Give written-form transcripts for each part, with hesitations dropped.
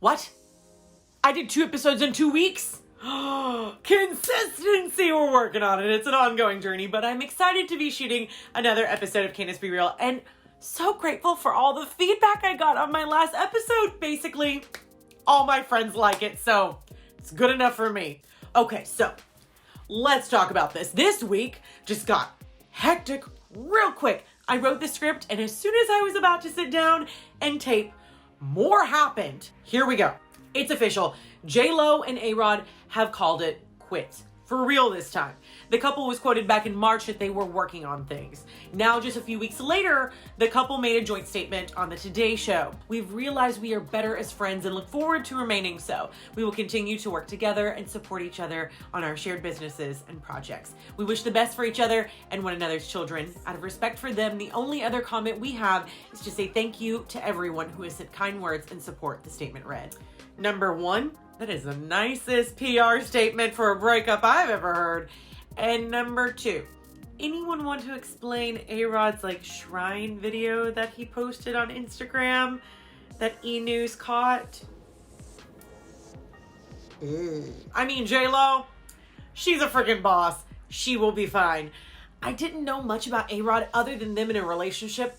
What? I did 2 episodes in 2 weeks? Consistency, we're working on it. It's an ongoing journey, but I'm excited to be shooting another episode of Candice Be Real, and so grateful for all the feedback I got on my last episode. Basically, all my friends like it, so it's good enough for me. Okay, so let's talk about this. This week just got hectic real quick. I wrote the script, and as soon as I was about to sit down and tape, more happened. Here we go. It's official. JLo and ARod have called it quits. For real this time. The couple was quoted back in March that they were working on things. Now, just a few weeks later, the couple made a joint statement on the Today Show. We've realized we are better as friends and look forward to remaining so. We will continue to work together and support each other on our shared businesses and projects. We wish the best for each other and one another's children. Out of respect for them, the only other comment we have is to say thank you to everyone who has sent kind words and support, the statement read. Number 1, that is the nicest PR statement for a breakup I've ever heard. And number 2, anyone want to explain ARod's shrine video that he posted on Instagram that E! News caught? I mean, JLo, she's a freaking boss. She will be fine. I didn't know much about ARod other than them in a relationship.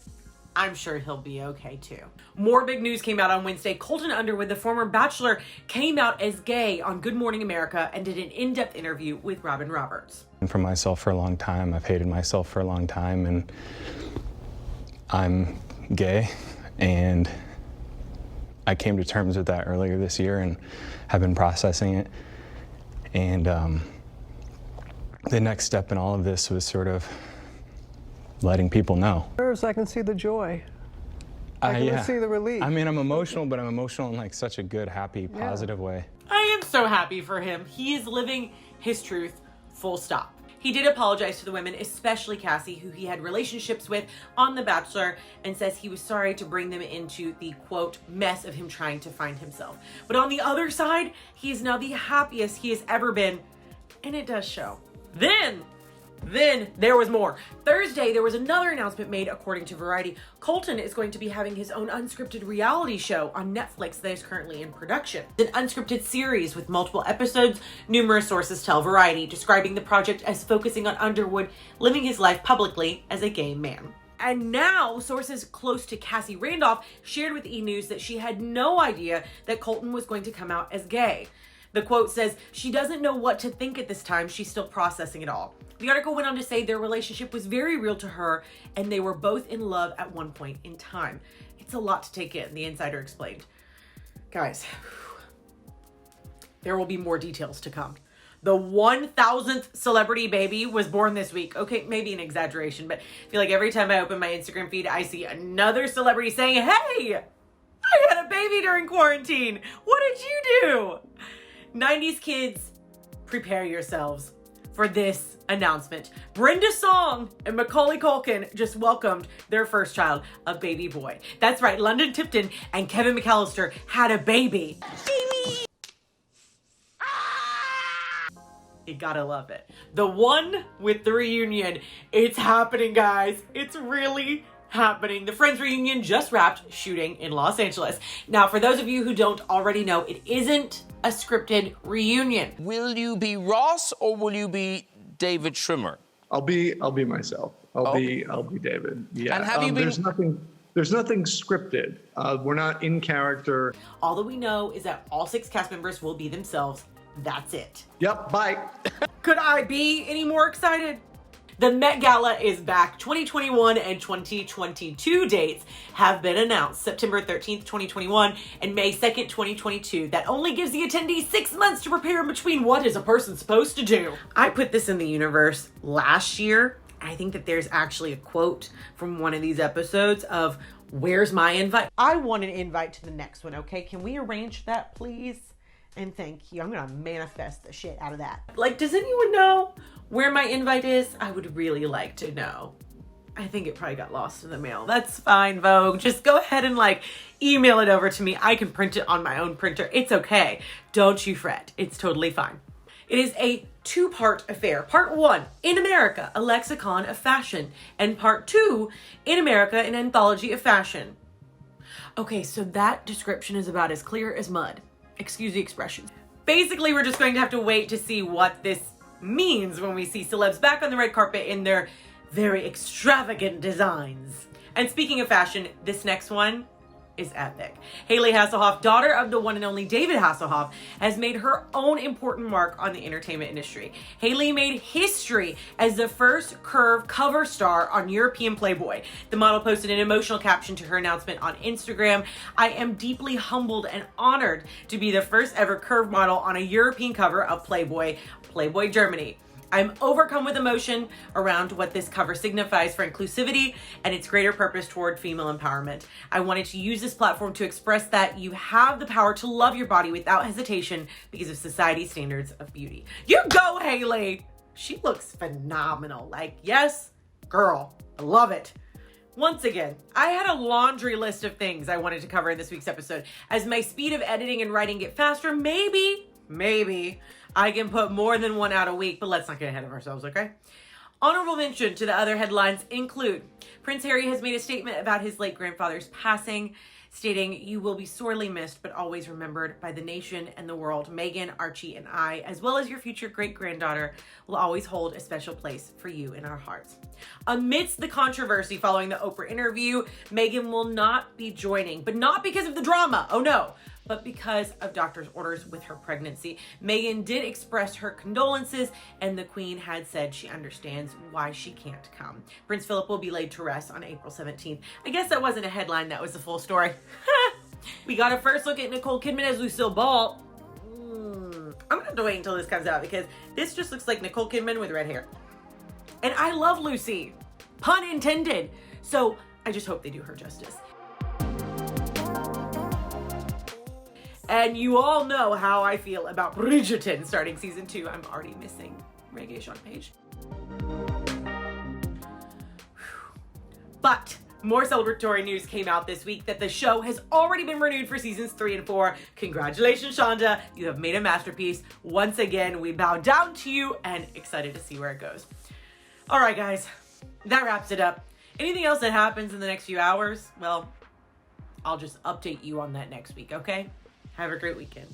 I'm sure he'll be okay too. More big news came out on Wednesday. Colton Underwood, the former Bachelor, came out as gay on Good Morning America and did an in-depth interview with Robin Roberts. For myself for a long time, I've hated myself for a long time, and I'm gay, and I came to terms with that earlier this year and have been processing it. And the next step in all of this was sort of letting people know. I can see the joy. I can see the relief. I mean, I'm emotional, but I'm emotional in such a good, happy, positive way. I am so happy for him. He is living his truth, full stop. He did apologize to the women, especially Cassie, who he had relationships with on The Bachelor, and says he was sorry to bring them into the, quote, mess of him trying to find himself. But on the other side, he is now the happiest he has ever been, and it does show. Then there was more. Thursday, there was another announcement made according to Variety. Colton is going to be having his own unscripted reality show on Netflix that is currently in production. It's an unscripted series with multiple episodes, numerous sources tell Variety, describing the project as focusing on Underwood living his life publicly as a gay man. And now, sources close to Cassie Randolph shared with E! News that she had no idea that Colton was going to come out as gay. The quote says, she doesn't know what to think at this time. She's still processing it all. The article went on to say their relationship was very real to her and they were both in love at one point in time. It's a lot to take in, the insider explained. Guys, there will be more details to come. The 1,000th celebrity baby was born this week. Okay, maybe an exaggeration, but I feel like every time I open my Instagram feed, I see another celebrity saying, hey, I had a baby during quarantine. What did you do? 90s kids, prepare yourselves for this announcement. Brenda Song and Macaulay Culkin just welcomed their first child, a baby boy. That's right, London Tipton and Kevin McAllister had a baby. Baby! You gotta love it. The one with the reunion, it's happening, guys. It's really happening. The Friends reunion just wrapped shooting in Los Angeles. Now, for those of you who don't already know, it isn't a scripted reunion. Will you be Ross or will you be David Schwimmer? I'll be myself. I'll be David. Yeah. And have you been? There's nothing scripted. We're not in character. All that we know is that all 6 cast members will be themselves. That's it. Yep. Bye. Could I be any more excited? The Met Gala is back. 2021 and 2022 dates have been announced. September 13th, 2021 and May 2nd, 2022. That only gives the attendees 6 months to prepare in between. What is a person supposed to do? I put this in the universe last year. I think that there's actually a quote from one of these episodes of, where's my invite? I want an invite to the next one, okay? Can we arrange that, please? And thank you. I'm gonna manifest the shit out of that. Does anyone know where my invite is? I would really like to know. I think it probably got lost in the mail. That's fine, Vogue. Just go ahead and email it over to me. I can print it on my own printer. It's okay. Don't you fret. It's totally fine. It is a 2-part affair. Part 1, In America, a lexicon of fashion. And part 2, In America, an anthology of fashion. Okay, so that description is about as clear as mud. Excuse the expression. Basically, we're just going to have to wait to see what this means when we see celebs back on the red carpet in their very extravagant designs. And speaking of fashion, this next one is epic. Hailey Hasselhoff, daughter of the one and only David Hasselhoff, has made her own important mark on the entertainment industry. Hailey made history as the first curve cover star on European Playboy. The model posted an emotional caption to her announcement on Instagram. "I am deeply humbled and honored to be the first ever curve model on a European cover of Playboy, Playboy Germany. I'm overcome with emotion around what this cover signifies for inclusivity and its greater purpose toward female empowerment. I wanted to use this platform to express that you have the power to love your body without hesitation because of society's standards of beauty." You go, Hailey! She looks phenomenal. Like, yes, girl, I love it. Once again, I had a laundry list of things I wanted to cover in this week's episode. As my speed of editing and writing get faster, maybe I can put more than one out a week, but let's not get ahead of ourselves, okay? Honorable mention to the other headlines include Prince Harry has made a statement about his late grandfather's passing, stating, "You will be sorely missed, but always remembered by the nation and the world. Meghan, Archie, and I, as well as your future great-granddaughter, will always hold a special place for you in our hearts." Amidst the controversy following the Oprah interview, Meghan will not be joining, but not because of the drama, oh no, but because of doctor's orders with her pregnancy. Meghan did express her condolences, and the Queen had said she understands why she can't come. Prince Philip will be laid to rest on April 17th. I guess that wasn't a headline, that was the full story. We got a first look at Nicole Kidman as Lucille Ball. I'm gonna have to wait until this comes out because this just looks like Nicole Kidman with red hair. And I love Lucy, pun intended. So I just hope they do her justice. And you all know how I feel about Bridgerton starting season 2. I'm already missing Reggae Sean Page. But more celebratory news came out this week that the show has already been renewed for seasons 3 and 4. Congratulations, Shonda. You have made a masterpiece. Once again, we bow down to you and excited to see where it goes. All right, guys, that wraps it up. Anything else that happens in the next few hours, well, I'll just update you on that next week, okay? Have a great weekend.